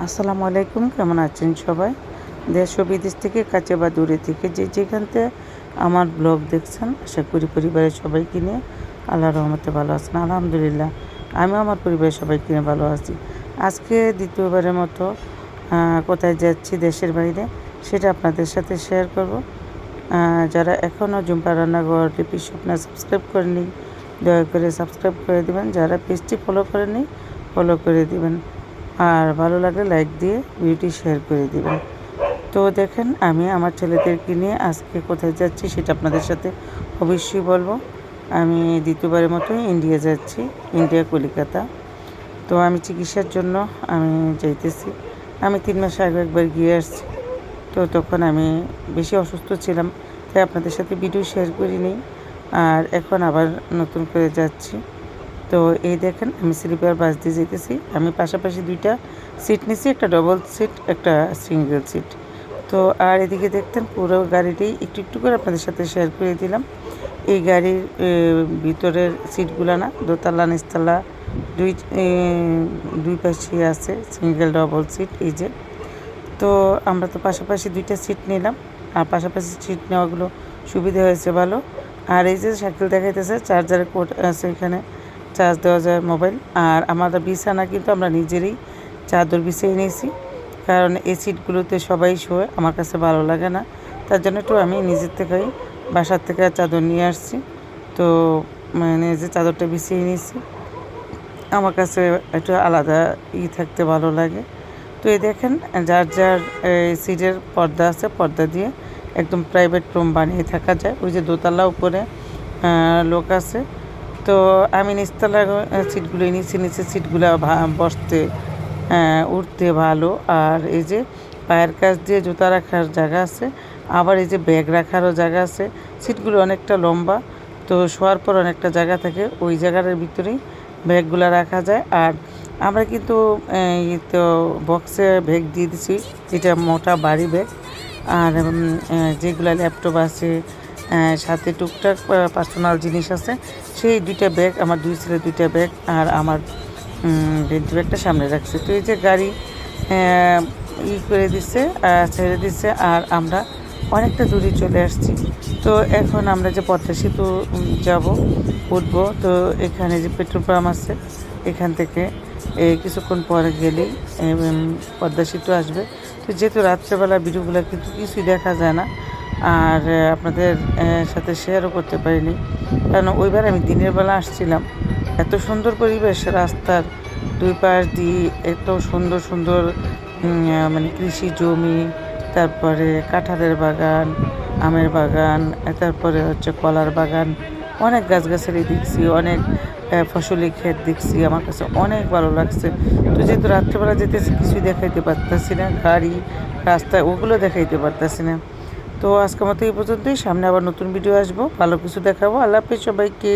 আসসালামু আলাইকুম, কেমন আছেন সবাই? দেশ ও বিদেশ থেকে কাছে বা দূরে থেকে যে যেখানতে আমার ব্লগ দেখছেন, আশা করি পরিবারের সবাইকে নিয়ে আল্লাহর রহমতে ভালো আছেন। আলহামদুলিল্লাহ, আমিও আমার পরিবারের সবাইকে নিয়ে ভালো আছি। আজকে দ্বিতীয়বারের মতো কোথায় যাচ্ছি দেশের বাইরে, সেটা আপনাদের সাথে শেয়ার করব। যারা এখনও জুম্পা রান্নাঘর লিপি স্বপ্না সাবস্ক্রাইব করেনি, দয়া করে সাবস্ক্রাইব করে দেবেন। যারা পেজটি ফলো করেনি, ফলো করে দিবেন। আর ভালো লাগলে লাইক দিয়ে ভিডিওটি শেয়ার করে দিবেন। তো দেখেন, আমি আমার ছেলেদেরকে নিয়ে আজকে কোথায় যাচ্ছি সেটা আপনাদের সাথে অবশ্যই বলবো। আমি দ্বিতীয়বারের মতো ইন্ডিয়া যাচ্ছি, ইন্ডিয়া কলিকাতা। তো আমি চিকিৎসার জন্য আমি যাইতেছি। আমি 3 মাস আগে একবার গিয়ে আসছি। তো তখন আমি বেশি অসুস্থ ছিলাম, তাই আপনাদের সাথে ভিডিও শেয়ার করিনি। আর এখন আবার নতুন করে যাচ্ছি। তো এই দেখেন, আমি স্লিপার বাস দিয়ে যেতেছি। আমি পাশাপাশি 2টা সিট নিছি, একটা ডবল সিট, একটা সিঙ্গেল সিট। তো আর এদিকে দেখতেন পুরো গাড়িটি একটু একটু করে আপনাদের সাথে শেয়ার করে দিলাম। এই গাড়ির ভিতরের সিটগুলো না, দোতলা নিচতলা দুই পাশে আছে সিঙ্গেল ডবল সিট। এই যে, তো আমরা তো পাশাপাশি 2টা সিট নিলাম, আর পাশাপাশি সিট নেওয়াগুলো সুবিধা হয়েছে ভালো। আর এই যে সাইকেল দেখাইতেছে, চার্জারের পোর্ট আছে, এখানে চার্জ দেওয়া যায় মোবাইল। আর আমাদের বিছানা কিন্তু আমরা নিজেরই চাদর বিছিয়ে নিয়েছি, কারণ এই সিটগুলোতে সবাই শোয়, আমার কাছে ভালো লাগে না। তার জন্য একটু আমি নিজের থেকেই বাসার থেকে চাদর নিয়ে আসছি। তো মানে যে চাদরটা বিছিয়ে নিয়েছি, আমার কাছে একটু আলাদা থাকতে ভালো লাগে। তো এই দেখেন, যার যার সিটের পর্দা আছে, পর্দা দিয়ে একদম প্রাইভেট রুম বানিয়ে থাকা যায়। ওই যে দোতলা উপরে লোক আছে। তো আমি নিচতলার সিটগুলোই নিচে সিটগুলো বসতে উঠতে ভালো। আর এই যে পায়ের কাছ দিয়ে জুতা রাখার জায়গা আছে, আবার এই যে ব্যাগ রাখারও জায়গা আছে। সিটগুলো অনেকটা লম্বা, তো শোয়ার পর অনেকটা জায়গা থাকে, ওই জায়গাটার ভিতরেই ব্যাগগুলো রাখা যায়। আর আমরা কিন্তু তো বক্সে ব্যাগ দিয়ে দিছি, যেটা মোটা ভারী ব্যাগ। আর যেগুলো ল্যাপটপ আছে, সাথে টুকটাক পার্সোনাল জিনিস আছে, সেই 2টা ব্যাগ, আমার 2 ছেলে 2টা ব্যাগ, আর আমার বেঞ্চ ব্যাগটা সামনে রাখছে। তো এই যে গাড়ি করে দিচ্ছে, ছেড়ে দিচ্ছে, আর আমরা অনেকটা দূরে চলে আসছি। তো এখন আমরা যে পদ্মা সেতু যাব, উঠবো। তো এখানে যে পেট্রোল পাম্প আছে, এখান থেকে কিছুক্ষণ পরে গেলেই পদ্মা সেতু আসবে। তো যেহেতু রাত্রেবেলা ভিডিওগুলো কিন্তু কিছুই দেখা যায় না, আর আপনাদের সাথে শেয়ারও করতে পারিনি, কারণ ওইবার আমি দিনের বেলা আসছিলাম। এত সুন্দর পরিবেশ, রাস্তার 2 পাশ দিয়ে এত সুন্দর সুন্দর মানে কৃষি জমি, তারপরে কাঁঠালের বাগান, আমের বাগান, তারপরে হচ্ছে কলার বাগান, অনেক গাছগাছালি দেখছি, অনেক ফসলি ক্ষেত দেখছি। আমার কাছে অনেক ভালো লাগছে। তো যেহেতু রাত্রেবেলা যেতেছি, কিছুই দেখাইতে পারতেছি না, গাড়ি রাস্তা ওগুলো দেখাইতে পারতেছি না। তো আজকের মতো এই পর্যন্তই। সামনে আবার নতুন ভিডিও আসবো, ভালো কিছু দেখাবো। আল্লাহ হাফেজ সবাইকে।